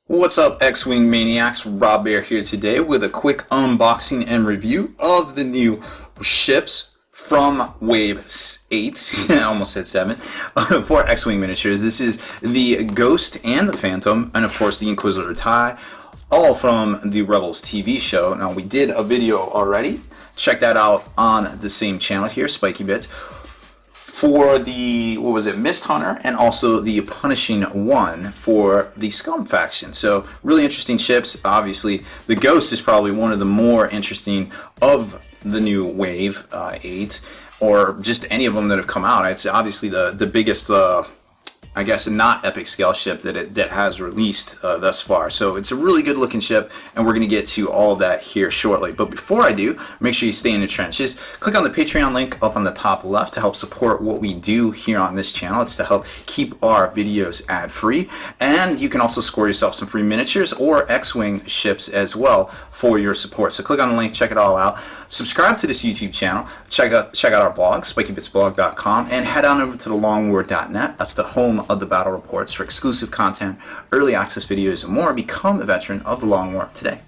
What's up, X-Wing Maniacs? Rob Bear here today with a quick unboxing and review of the new ships from Wave 8, I almost said 7, for X-Wing miniatures. This is the Ghost and the Phantom, and of course the Inquisitor TIE, all from the Rebels TV show. Now, we did a video already. Check that out on the same channel here, Spiky Bits, for the, Mist Hunter, and also the Punishing One for the Scum faction. So really interesting ships. Obviously, the Ghost is probably one of the more interesting of the new Wave 8, or just any of them that have come out. It's obviously the biggest, I guess, not epic scale ship that has released thus far. So it's a really good looking ship, and we're going to get to all of that here shortly. But before I do, make sure you stay in the trenches. Click on the Patreon link up on the top left to help support what we do here on this channel. It's to help keep our videos ad free, and you can also score yourself some free miniatures or X-Wing ships as well for your support. So click on the link, check it all out. Subscribe to this YouTube channel. Check out our blog, spikybitsblog.com, and head on over to thelongwar.net. That's the home of the battle reports for exclusive content, early access videos, and more. Become a veteran of the Long War today.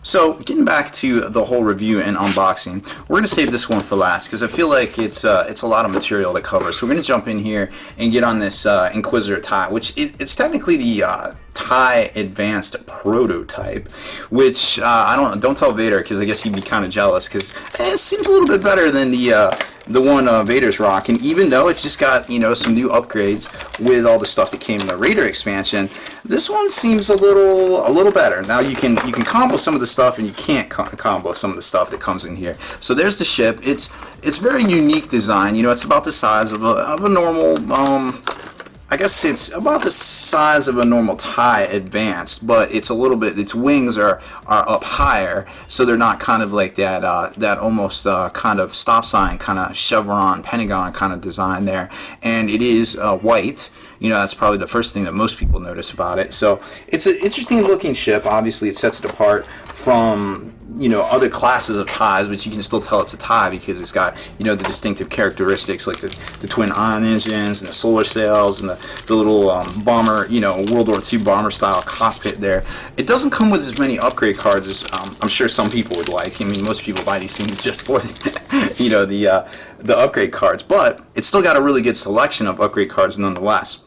So, getting back to the whole review and unboxing, we're going to save this one for last because I feel like it's a lot of material to cover. So we're going to jump in here and get on this Inquisitor TIE, which it's technically the TIE Advanced prototype, which don't tell Vader, because I guess he'd be kind of jealous, because it seems a little bit better than the one Vader's rocking, even though it's just got, you know, some new upgrades with all the stuff that came in the Raider expansion. This one seems a little better. Now you can combo some of the stuff, and you can't combo some of the stuff that comes in here. So there's the ship. It's very unique design. You know, it's about the size of a normal I guess it's about the size of a normal TIE Advanced, but it's a little bit, its wings are up higher, so they're not kind of like that almost kind of stop sign, kind of chevron, pentagon kind of design there. And it is white. You know, that's probably the first thing that most people notice about it. So it's an interesting looking ship. Obviously, it sets it apart from, you know, other classes of TIEs, but you can still tell it's a TIE because it's got, you know, the distinctive characteristics like the twin ion engines and the solar sails and the little bomber, you know, World War II bomber style cockpit there. It doesn't come with as many upgrade cards as I'm sure some people would like. I mean, most people buy these things just for you know, the upgrade cards, but it's still got a really good selection of upgrade cards nonetheless.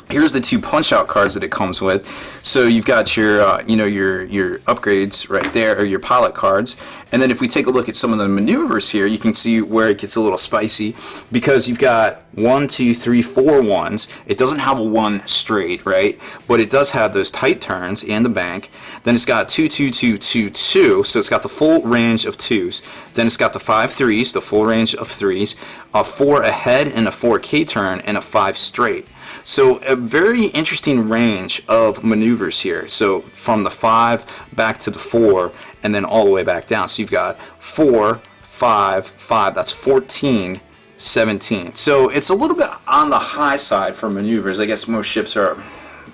Here's the two punch-out cards that it comes with. So you've got your, you know, your upgrades right there, or your pilot cards. And then if we take a look at some of the maneuvers here, you can see where it gets a little spicy, because you've got 1, 2, 3, 4 ones. It doesn't have a 1 straight, right? But it does have those tight turns and the bank. Then it's got 2, 2, 2, 2, 2. So it's got the full range of 2s. Then it's got the 5 3s, the full range of 3s, a 4 ahead and a 4 K turn, and a 5 straight. So a very interesting range of maneuvers here. So from the 5 back to the 4, and then all the way back down. So you've got 4, 5, 5. That's 14, 17. So it's a little bit on the high side for maneuvers. I guess most ships are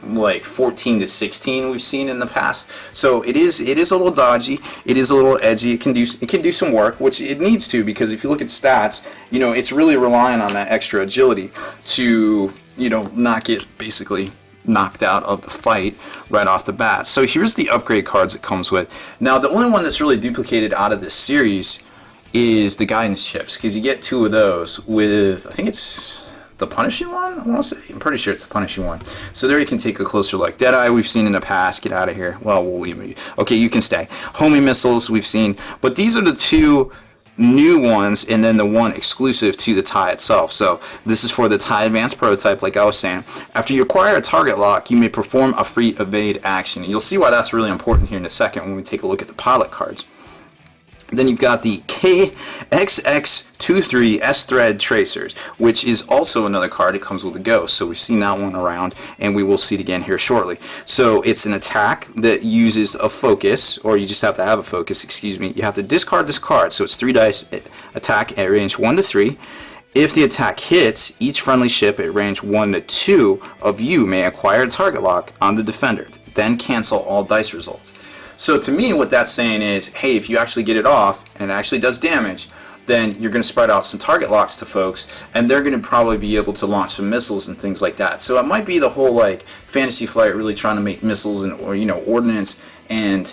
like 14 to 16 we've seen in the past. So it is a little dodgy. It is a little edgy. It can do some work, which it needs to, because if you look at stats, you know, it's really relying on that extra agility to, you know, not get basically knocked out of the fight right off the bat. So here's the upgrade cards it comes with. Now, the only one that's really duplicated out of this series is the guidance chips, because you get 2 of those with, I think it's the Punishing One, I want to say. I'm pretty sure it's the Punishing One. So there you can take a closer look. Deadeye we've seen in the past. Get out of here. Well, we'll leave you. Okay, you can stay. Homing missiles we've seen. But these are the 2 new ones, and then the 1 exclusive to the TIE itself. So this is for the TIE Advanced prototype, like I was saying. After you acquire a target lock, you may perform a free evade action. You'll see why that's really important here in a second when we take a look at the pilot cards. Then you've got the KXX23 S-Thread Tracers, which is also another card. It comes with a Ghost, so we've seen that one around, and we will see it again here shortly. So it's an attack that uses a focus, or you just have to have a focus, excuse me. You have to discard this card, so it's 3 dice attack at range 1 to 3. If the attack hits, each friendly ship at range 1 to 2 of you may acquire a target lock on the defender, then cancel all dice results. So to me, what that's saying is, hey, if you actually get it off and it actually does damage, then you're going to spread out some target locks to folks, and they're going to probably be able to launch some missiles and things like that. So it might be the whole like Fantasy Flight really trying to make missiles and, or ordnance and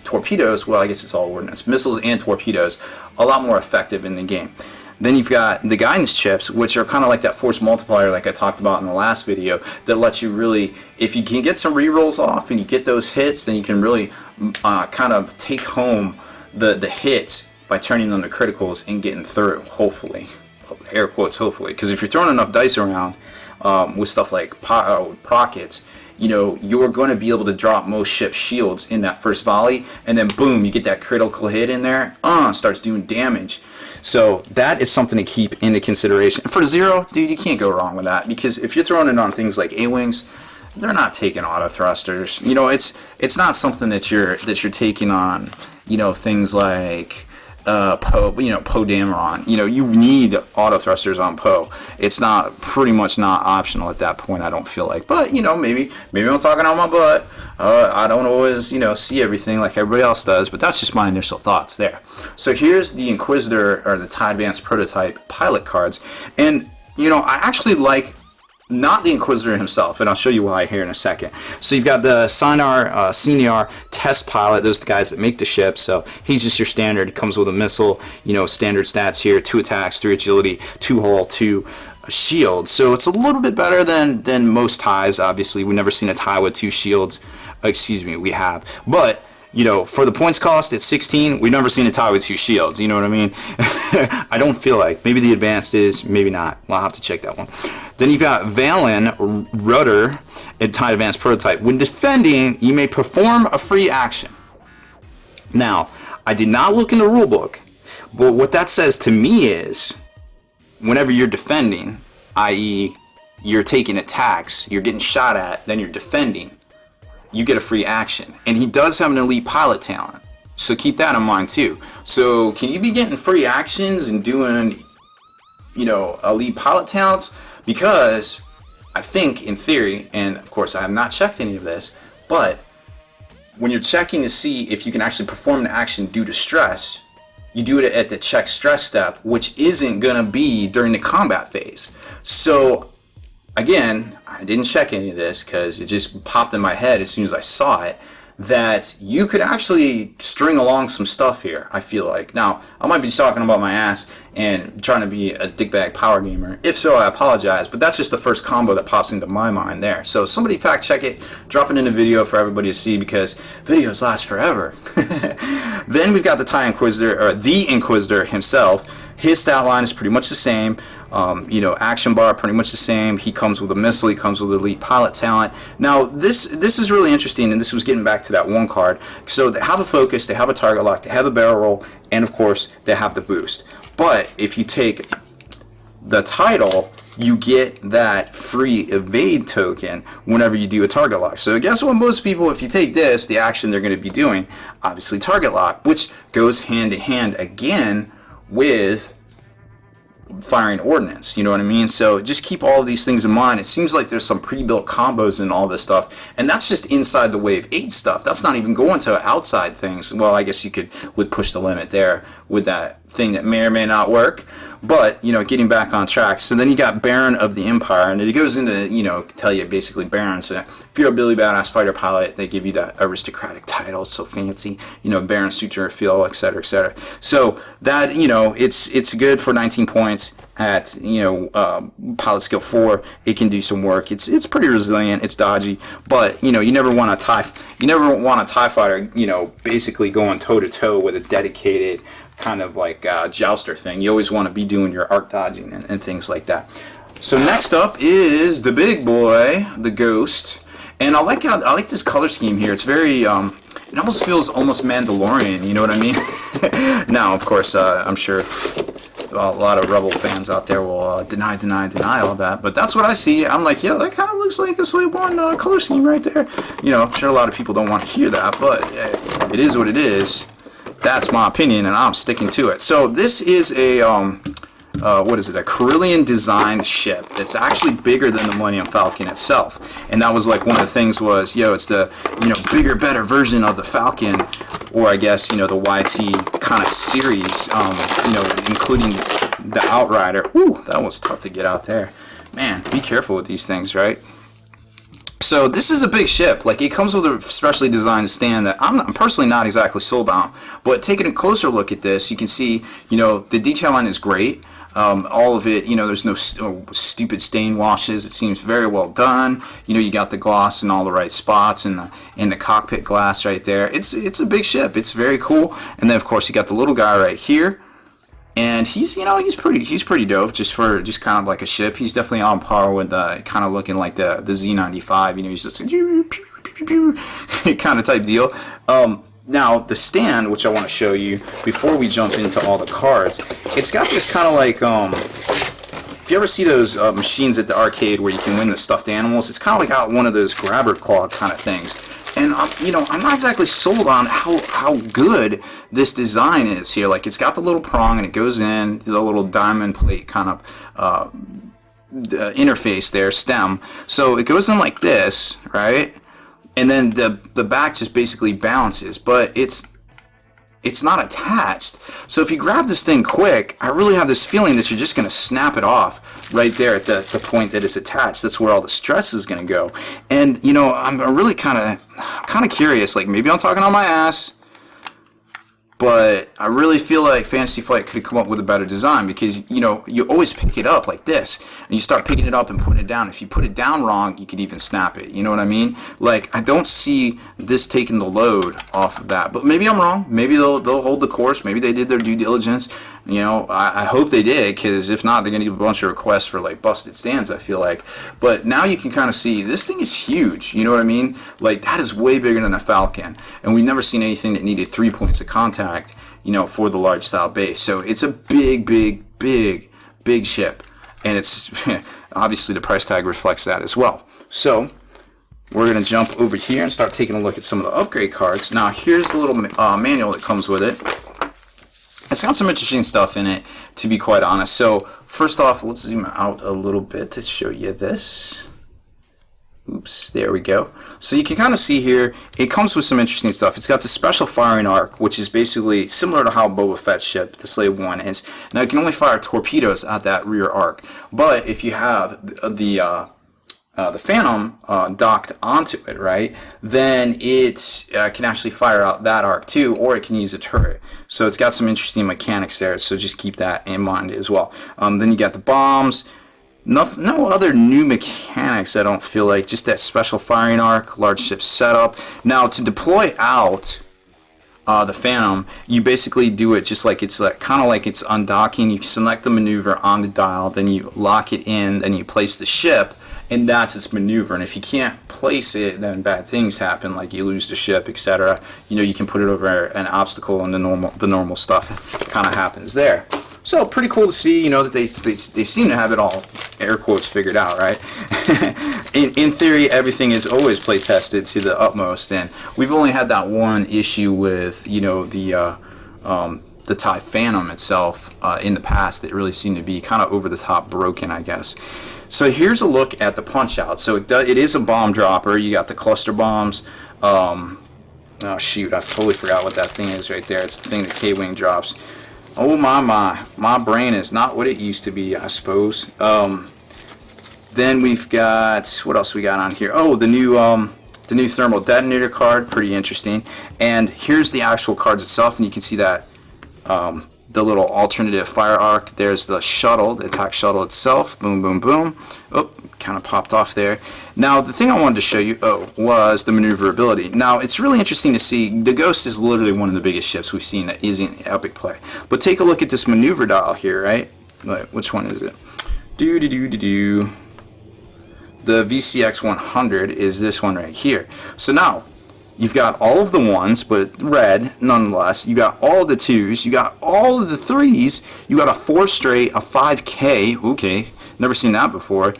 torpedoes. Well, I guess it's all ordnance, missiles and torpedoes, a lot more effective in the game. Then you've got the guidance chips, which are kind of like that force multiplier like I talked about in the last video, that lets you really, if you can get some rerolls off and you get those hits, then you can really kind of take home the hits by turning them to criticals and getting through, hopefully. Air quotes, hopefully. Because if you're throwing enough dice around with stuff like rockets, you're going to be able to drop most ship shields in that first volley, and then boom, you get that critical hit in there, starts doing damage. So that is something to keep into consideration. For Zero, dude, you can't go wrong with that, because if you're throwing it on things like A-Wings, they're not taking auto thrusters. It's not something that you're taking on, things like Poe, Poe Dameron. You need auto thrusters on Poe. It's pretty much not optional at that point, I don't feel like. But, maybe I'm talking on my butt. I don't always, see everything like everybody else does, but that's just my initial thoughts there. So here's the Inquisitor, or the TIE Advanced Prototype pilot cards. And, I actually like not the Inquisitor himself, and I'll show you why here in a second. So you've got the Senior test pilot, those are the guys that make the ship. So he's just your standard. He comes with a missile, standard stats here, 2 attacks, 3 agility, 2 hull, 2 shields. So it's a little bit better than most TIEs. Obviously, we've never seen a TIE with 2 shields. Excuse me, we have. But for the points cost at 16, we've never seen a TIE with 2 shields. You know what I mean? I don't feel like. Maybe the advanced is, maybe not. We'll have to check that one. Then you've got Valen Rudder at TIE Advanced Prototype. When defending, you may perform a free action. Now, I did not look in the rulebook, but what that says to me is, whenever you're defending, i.e., you're taking attacks, you're getting shot at, then you're defending, you get a free action. And he does have an elite pilot talent, so keep that in mind too. So can you be getting free actions and doing, elite pilot talents? Because I think, in theory, and of course I have not checked any of this, but when you're checking to see if you can actually perform an action due to stress, you do it at the check stress step, which isn't going to be during the combat phase. So again, I didn't check any of this because it just popped in my head as soon as I saw it, that you could actually string along some stuff here, I feel like. Now, I might be talking about my ass and trying to be a dickbag power gamer. If so, I apologize, but that's just the first combo that pops into my mind there. So somebody fact check it, drop it in the video for everybody to see, because videos last forever. Then we've got the TIE Inquisitor, or the Inquisitor himself. His stat line is pretty much the same. Action bar pretty much the same. He comes with a missile. He comes with elite pilot talent. Now this is really interesting, and this was getting back to that one card. So they have a focus, they have a target lock, they have a barrel roll, and of course they have the boost. But if you take the title, you get that free evade token whenever you do a target lock. So guess what, most people, if you take this, the action they're going to be doing, obviously target lock, which goes hand in hand again with firing ordnance, you know what I mean? So just keep all of these things in mind. It seems like there's some pre-built combos in all this stuff, and that's just inside the Wave 8 stuff. That's not even going to outside things. Well, I guess you could with push the limit there with that thing that may or may not work, but getting back on track. So then you got Baron of the Empire, and it goes into tell you basically Baron. So if you're a Billy Badass fighter pilot, they give you that aristocratic title. It's so fancy, Baron Suture Feel, etc., etc. So that it's good for 19 points at pilot skill 4. It can do some work. It's pretty resilient. It's dodgy, but you never want a TIE fighter basically going toe to toe with a dedicated kind of like jouster thing. You always want to be doing your arc dodging and things like that. So next up is the big boy, the Ghost, and I like this color scheme here. It's very it almost feels almost Mandalorian. You know what I mean? Now, of course, I'm sure a lot of Rebel fans out there will deny all that, but that's what I see. I'm like, yeah, that kind of looks like a Slave One color scheme right there. I'm sure a lot of people don't want to hear that, but it is what it is. That's my opinion, and I'm sticking to it. So this is a what is it? A Corellian designed ship. It's actually bigger than the Millennium Falcon itself, and that was like one of the things was, it's the bigger, better version of the Falcon. or I guess, you know, the YT kind of series, you know, including the Outrider. Whew, that was tough to get out there. Man, be careful with these things, right? So this is a big ship. Like, it comes with a specially designed stand that I'm personally not exactly sold on. But taking a closer look at this, you can see, you know, the detail line is great. All of it, you know, there's no stupid stain washes. It seems very well done. You know, you got the gloss in all the right spots, and the cockpit glass right there. It's a big ship. It's very cool. And then of course you got the little guy right here. And he's, you know, he's pretty dope just kind of like a ship. He's definitely on par with kind of looking like the Z95. You know, he's just a kind of type deal. Now the stand, which I want to show you before we jump into all the cards, it's got this kind of like if you ever see those machines at the arcade where you can win the stuffed animals, it's kind of like got one of those grabber claw kind of things. And you know, I'm not exactly sold on how good this design is here. Like, it's got the little prong and it goes in the little diamond plate kind of interface there, stem. So it goes in like this, right? And then the back just basically bounces, but it's not attached. So if you grab this thing quick, I really have this feeling that you're just going to snap it off right there at the point that it's attached. That's where all the stress is going to go. And, you know, I'm really kind of curious. Like, maybe I'm talking on my ass, but I really feel like Fantasy Flight could come up with a better design, because, you know, you always pick it up like this, and you start picking it up and putting it down. If you put it down wrong, you could even snap it. You know what I mean? Like, I don't see this taking the load off of that. But maybe I'm wrong. Maybe they'll hold the course. Maybe they did their due diligence. You know, I hope they did, because if not, they're going to get a bunch of requests for, like, busted stands, I feel like. But now you can kind of see, this thing is huge. You know what I mean? Like, that is way bigger than a Falcon. And we've never seen anything that needed 3 points of contact, you know, for the large style base. So it's a big ship. And it's, obviously the price tag reflects that as well. So we're going to jump over here and start taking a look at some of the upgrade cards. Now, here's the little manual that comes with it. It's got some interesting stuff in it, to be quite honest. So first off, let's zoom out a little bit to show you this. Oops, there we go. So you can kind of see here, it comes with some interesting stuff. It's got the special firing arc, which is basically similar to how Boba Fett's ship, the Slave One, is. Now, it can only fire torpedoes at that rear arc. But if you have the Phantom docked onto it, right, then it can actually fire out that arc too, or it can use a turret. So it's got some interesting mechanics there, so just keep that in mind as well. Then you got the bombs. No other new mechanics, I don't feel like. Just that special firing arc, large ship setup. Now, to deploy out the Phantom, you basically do it just like it's like kind of like it's undocking. You select the maneuver on the dial, then you lock it in, then you place the ship, and that's its maneuver. And if you can't place it, then bad things happen, like you lose the ship, etc. You know, you can put it over an obstacle, and the normal stuff kind of happens there. So pretty cool to see, you know, that they seem to have it all, air quotes, figured out, right? in theory, everything is always play tested to the utmost, and we've only had that one issue with, you know, the TIE Phantom itself in the past that really seemed to be kind of over the top broken, I guess. So here's a look at the punch out. So it is a bomb dropper. You got the cluster bombs. Oh shoot, I totally forgot what that thing is right there. It's the thing that K-Wing drops. Oh my brain is not what it used to be, I suppose. Then we've got, what else we got on here? Oh, the new thermal detonator card, pretty interesting. And here's the actual cards itself, and you can see that the little alternative fire arc. There's the shuttle, the attack shuttle itself. Boom, boom, boom. Oh, kind of popped off there. Now, the thing I wanted to show you, was the maneuverability. Now, it's really interesting to see. The Ghost is literally one of the biggest ships we've seen that is in epic play. But take a look at this maneuver dial here, right? Which one is it? The VCX 100 is this one right here. So now, you've got all of the ones, but red nonetheless. You got all of the twos. You got all of the threes. You got a 4 straight, a 5K. Okay, never seen that before.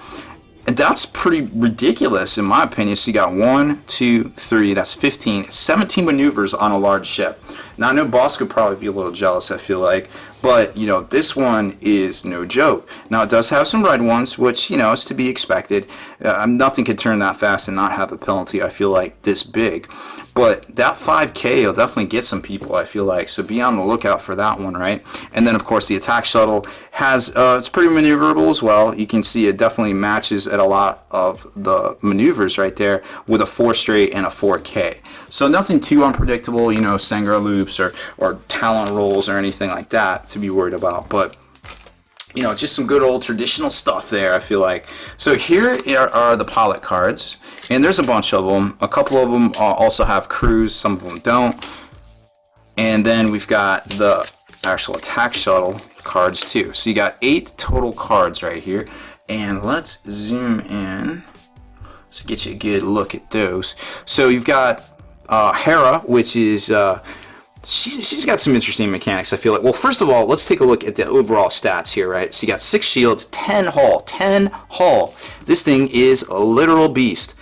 And that's pretty ridiculous in my opinion. So you got 1, 2, 3. That's 15, 17 maneuvers on a large ship. Now I know Boss could probably be a little jealous, I feel like, But, you know, this one is no joke. Now, it does have some red ones, which, you know, is to be expected. Nothing could turn that fast and not have a penalty, I feel like, this big. But that 5K will definitely get some people, I feel like. So be on the lookout for that one, right? And then, of course, the attack shuttle has, it's pretty maneuverable as well. You can see it definitely matches at a lot of the maneuvers right there with a 4 straight and a 4K. So nothing too unpredictable, you know, Sengra loops or Talon rolls or anything like that to be worried about. But, you know, just some good old traditional stuff there, I feel like. So here are the pilot cards, and there's a bunch of them. A couple of them also have crews, some of them don't. And then we've got the actual attack shuttle cards too. So you got 8 total cards right here. And let's zoom in to get you a good look at those. So you've got Hera, which is she's got some interesting mechanics, I feel like. Well, first of all, let's take a look at the overall stats here, right? So you got 6 shields, 10 hull. This thing is a literal beast.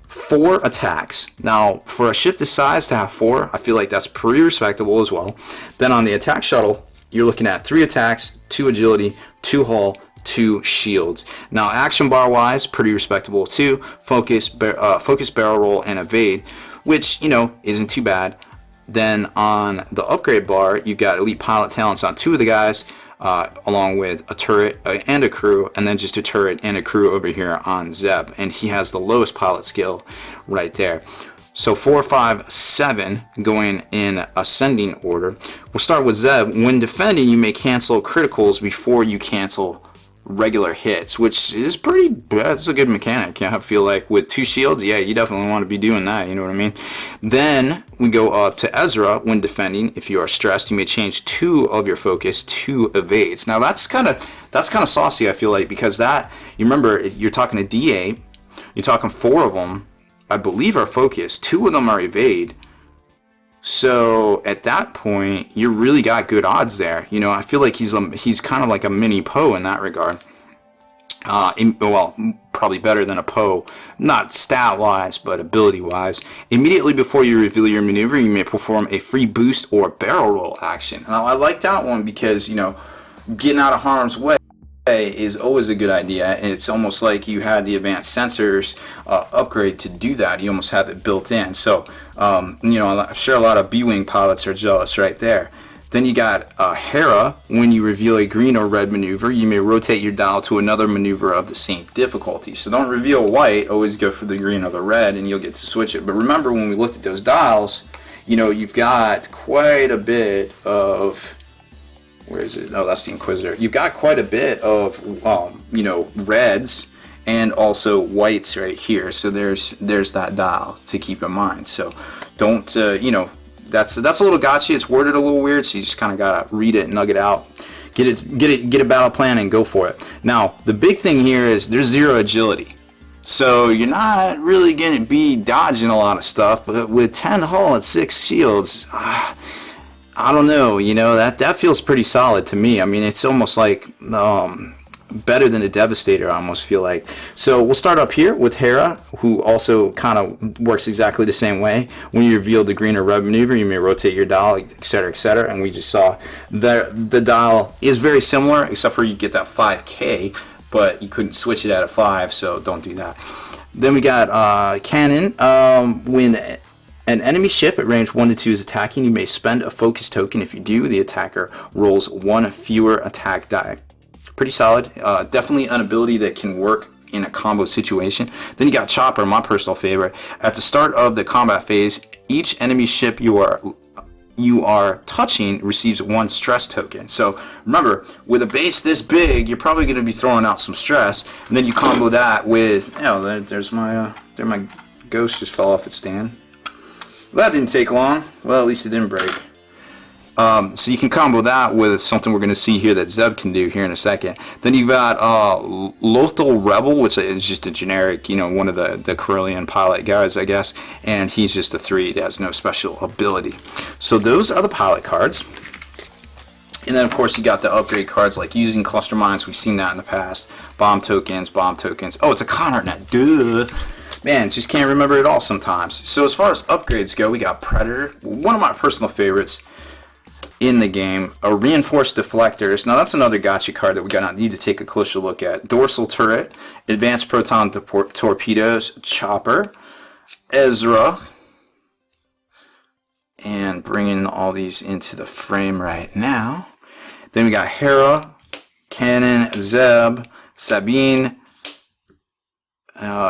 4 attacks. Now, for a ship this size to have 4, I feel like that's pretty respectable as well. Then on the attack shuttle, you're looking at 3 attacks, 2 agility, 2 hull, 2 shields. Now, action bar wise, pretty respectable too. Focus, barrel roll, and evade, which, you know, isn't too bad. Then on the upgrade bar, you got elite pilot talents on 2 of the guys, along with a turret and a crew, and then just a turret and a crew over here on Zeb, and he has the lowest pilot skill right there. So 4, 5, 7 going in ascending order. We'll start with Zeb. When defending, you may cancel criticals before you cancel regular hits, which is pretty bad. It's a good mechanic. I feel like with 2 shields, yeah, you definitely want to be doing that, you know what I mean? Then we go up to Ezra. When defending, if you are stressed, you may change 2 of your focus to evades. Now that's kind of saucy, I feel like, because that, you remember, you're talking a D8, you're talking 4 of them I believe are focus, 2 of them are evade. So at that point, you really got good odds there. You know, I feel like he's kind of like a mini Poe in that regard. Well, probably better than a Poe, not stat-wise, but ability-wise. Immediately before you reveal your maneuver, you may perform a free boost or barrel roll action. Now, I like that one because, you know, getting out of harm's way is always a good idea. It's almost like you had the advanced sensors upgrade to do that. You almost have it built in. So, you know, I'm sure a lot of B-Wing pilots are jealous right there. Then you got Hera. When you reveal a green or red maneuver, you may rotate your dial to another maneuver of the same difficulty. So don't reveal white, always go for the green or the red, and you'll get to switch it. But remember, when we looked at those dials, you know, you've got quite a bit of... Where is it? Oh, that's the Inquisitor. You've got quite a bit of, you know, reds and also whites right here. So there's that dial to keep in mind. So don't, you know, that's a little gotcha. It's worded a little weird, so you just kind of gotta read it, nug it out, get a battle plan, and go for it. Now, the big thing here is there's 0 agility. So you're not really gonna be dodging a lot of stuff, but with 10 hull and 6 shields, I don't know, you know, that feels pretty solid to me. I mean, it's almost like better than a Devastator, I almost feel like. So we'll start up here with Hera, who also kind of works exactly the same way. When you reveal the green or red maneuver, you may rotate your dial, etc., etc. And we just saw the dial is very similar, except for you get that 5K, but you couldn't switch it at a 5, so don't do that. Then we got Cannon. When an enemy ship at range 1 to 2 is attacking, you may spend a focus token. If you do, the attacker rolls 1 fewer attack die. Pretty solid. Definitely an ability that can work in a combo situation. Then you got Chopper, my personal favorite. At the start of the combat phase, each enemy ship you are touching receives 1 stress token. So remember, with a base this big, you're probably going to be throwing out some stress, and then you combo that with, you know, there's my ghost just fell off its stand. Well, that didn't take long. Well, at least it didn't break. So you can combo that with something we're going to see here that Zeb can do here in a second. Then you've got Lothal Rebel, which is just a generic, you know, one of the Corellian pilot guys, I guess. And he's just a 3. It has no special ability. So those are the pilot cards. And then, of course, you got the upgrade cards, like using cluster mines. We've seen that in the past. Bomb tokens. Oh, it's a Conhart net. Duh. Man, just can't remember it all sometimes. So as far as upgrades go, we got Predator, one of my personal favorites. in the game. A reinforced deflectors. Now that's another gotcha card that we're gonna need to take a closer look at. Dorsal turret, advanced proton torpedoes, chopper, Ezra, and bringing all these into the frame right now. Then we got Hera, Cannon, Zeb, Sabine,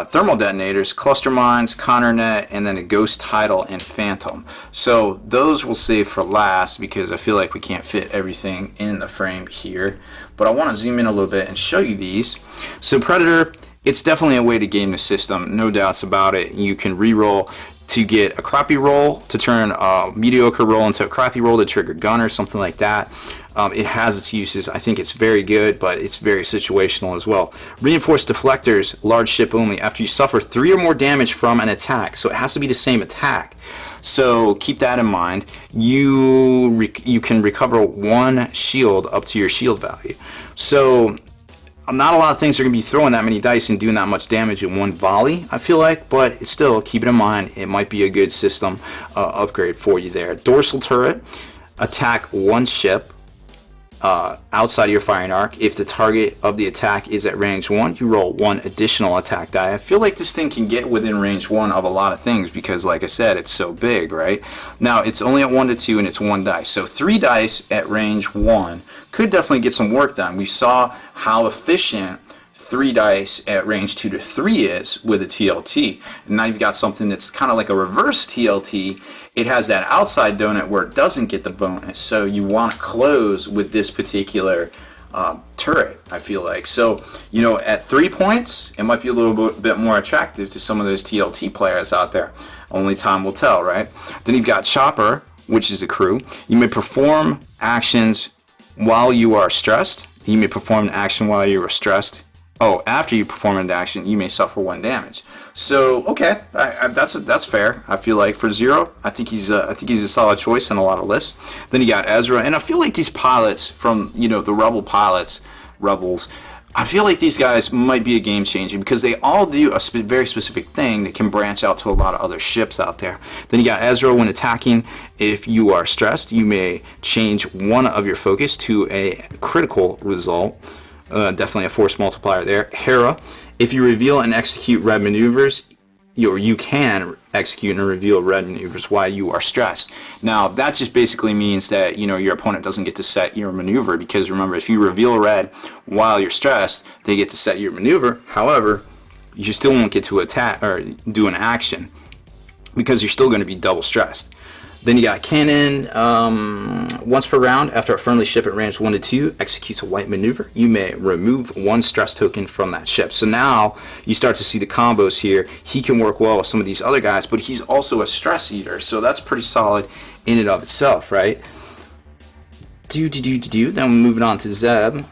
thermal detonators, cluster mines, Connernet, and then a ghost title and phantom. So those we'll save for last because I feel like we can't fit everything in the frame here. But I want to zoom in a little bit and show you these. So Predator, it's definitely a way to game the system, no doubts about it. You can re-roll to get a crappy roll, to turn a mediocre roll into a crappy roll to trigger gun or something like that. It has its uses. I think it's very good, but it's very situational as well. Reinforced deflectors, large ship only, after you suffer 3 or more damage from an attack. So it has to be the same attack. So keep that in mind. You can recover 1 shield up to your shield value. So not a lot of things are going to be throwing that many dice and doing that much damage in one volley, I feel like, but still, keep it in mind, it might be a good system upgrade for you there. Dorsal turret, attack 1 ship outside of your firing arc. If the target of the attack is at range 1, you roll 1 additional attack die. I feel like this thing can get within range 1 of a lot of things because, like I said, it's so big, right? Now, it's only at 1 to 2 and it's 1 dice. So 3 dice at range 1 could definitely get some work done. We saw how efficient 3 dice at range 2 to 3 is with a TLT. And now you've got something that's kind of like a reverse TLT. It has that outside donut where it doesn't get the bonus. So you want to close with this particular turret, I feel like. So, you know, at 3 points, it might be a little bit more attractive to some of those TLT players out there. Only time will tell, right? Then you've got Chopper, which is a crew. You may perform actions while you are stressed. You may perform an action while you are stressed. Oh, after you perform an action, you may suffer 1 damage. So, okay, that's fair. I feel like for Zero, I think he's a solid choice in a lot of lists. Then you got Ezra, and I feel like these pilots from the Rebel pilots, Rebels, I feel like these guys might be a game changer because they all do a very specific thing that can branch out to a lot of other ships out there. Then you got Ezra when attacking. If you are stressed, you may change 1 of your focus to a critical result. Definitely a force multiplier there. Hera, if you reveal and execute red maneuvers, you can execute and reveal red maneuvers while you are stressed. Now, that just basically means that your opponent doesn't get to set your maneuver because remember, if you reveal red while you're stressed, they get to set your maneuver. However, you still won't get to attack or do an action because you're still going to be double stressed. Then you got Cannon. Once per round, after a friendly ship at range 1 to 2 executes a white maneuver, you may remove 1 stress token from that ship. So now you start to see the combos here. He can work well with some of these other guys, but he's also a stress eater, so that's pretty solid in and of itself, right? Then we're moving on to Zeb.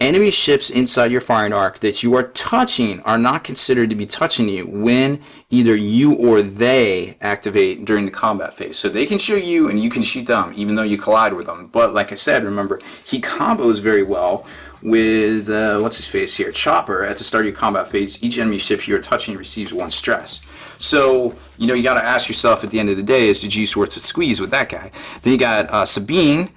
Enemy ships inside your firing arc that you are touching are not considered to be touching you when either you or they activate during the combat phase. So they can shoot you and you can shoot them even though you collide with them. But like I said, remember, he combos very well with, what's his face here, Chopper. At the start of your combat phase, each enemy ship you are touching receives 1 stress. So, you got to ask yourself at the end of the day, is the juice worth the squeeze with that guy? Then you got Sabine.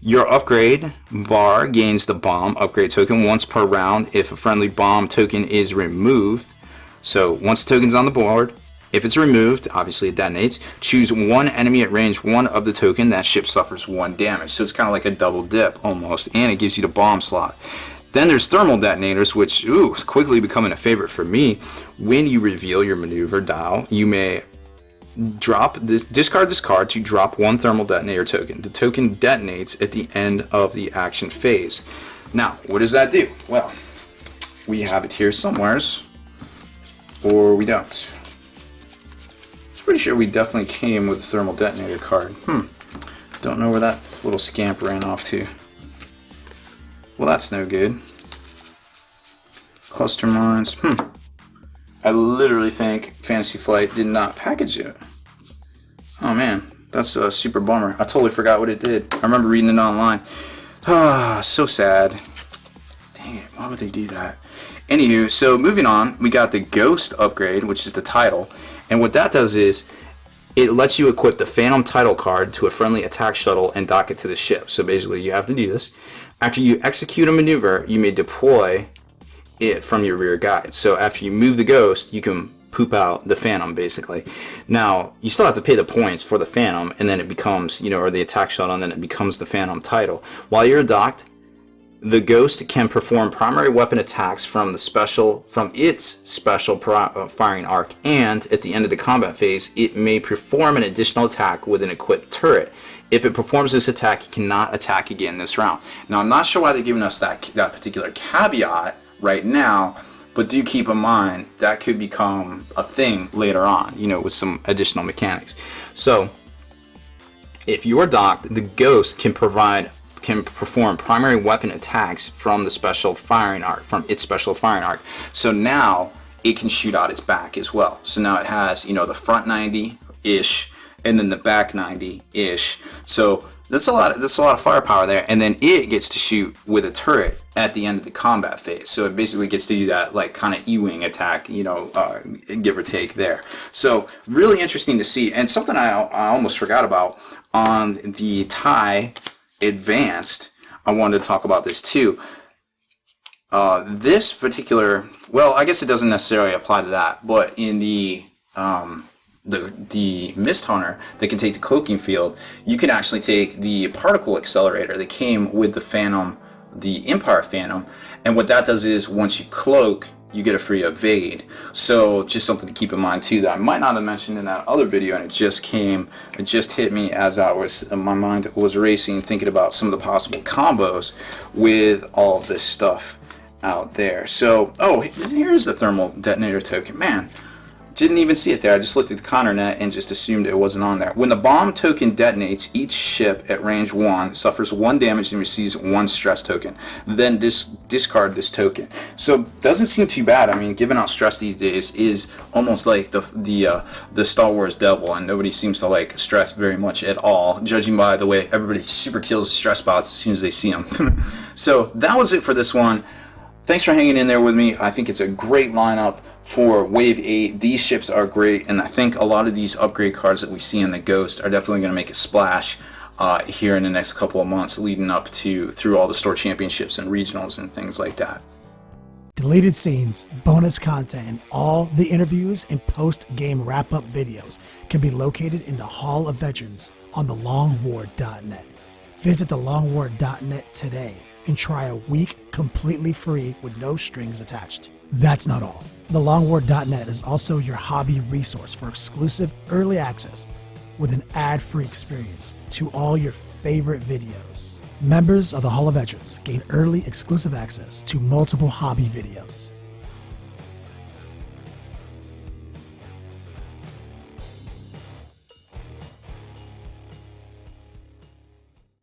Your upgrade bar gains the bomb upgrade token once per round if a friendly bomb token is removed. So once the token's on the board, if it's removed, obviously it detonates. Choose 1 enemy at range 1 of the token. That ship suffers 1 damage. So it's kind of like a double dip almost, and it gives you the bomb slot. Then there's thermal detonators, which is quickly becoming a favorite for me. When you reveal your maneuver dial, you may discard this card to drop 1 thermal detonator token. The token detonates at the end of the action phase. Now, what does that do? Well, we have it here somewheres, or we don't. I'm pretty sure we definitely came with a thermal detonator card. Don't know where that little scamp ran off to. Well, that's no good. Cluster mines. I literally think Fantasy Flight did not package it. Oh man, that's a super bummer. I totally forgot what it did. I remember reading it online. Ah, so sad. Dang it, why would they do that? Anywho, so moving on, we got the Ghost upgrade, which is the title. And what that does is, it lets you equip the Phantom title card to a friendly attack shuttle and dock it to the ship. So basically you have to do this. After you execute a maneuver, you may deploy it from your rear guide. So after you move the Ghost, you can poop out the Phantom, basically. Now, you still have to pay the points for the Phantom, and then it becomes, or the attack shuttle, and then it becomes the Phantom title. While you're docked, the Ghost can perform primary weapon attacks from its special firing arc, and at the end of the combat phase, it may perform an additional attack with an equipped turret. If it performs this attack, it cannot attack again this round. Now, I'm not sure why they're giving us that particular caveat right now, but do keep in mind that could become a thing later on, with some additional mechanics. So, if you're docked, the Ghost can perform primary weapon attacks from its special firing arc. So now it can shoot out its back as well. So now it has, the front 90-ish and then the back 90-ish. So that's a lot of firepower there. And then it gets to shoot with a turret at the end of the combat phase. So it basically gets to do that like kind of E-wing attack, give or take there. So really interesting to see. And something I almost forgot about on the TIE Advanced, I wanted to talk about this too. This particular, well, I guess it doesn't necessarily apply to that, but in the Mist Hunter that can take the cloaking field, you can actually take the particle accelerator that came with the Phantom, the Empire Phantom, and what that does is once you cloak, you get a free evade. So just something to keep in mind too that I might not have mentioned in that other video, and it just hit me as my mind was racing thinking about some of the possible combos with all of this stuff out there. So, here's the thermal detonator token. Man, didn't even see it there. I just looked at the Connor net and just assumed it wasn't on there. When the bomb token detonates, each ship at range 1 suffers 1 damage and receives 1 stress token. Then discard this token. So doesn't seem too bad. I mean, giving out stress these days is almost like the Star Wars devil, and nobody seems to like stress very much at all, judging by the way everybody super kills stress bots as soon as they see them. So that was it for this one. Thanks for hanging in there with me. I think it's a great lineup for Wave 8. These ships are great, and I think a lot of these upgrade cards that we see in the Ghost are definitely going to make a splash here in the next couple of months leading up to through all the store championships and regionals and things like that. Deleted scenes, bonus content, and all the interviews and post-game wrap-up videos can be located in the Hall of Veterans on thelongwar.net. Visit thelongwar.net today and try a week completely free with no strings attached. That's not all. TheLongWar.net is also your hobby resource for exclusive early access with an ad-free experience to all your favorite videos. Members of the Hall of Veterans gain early exclusive access to multiple hobby videos.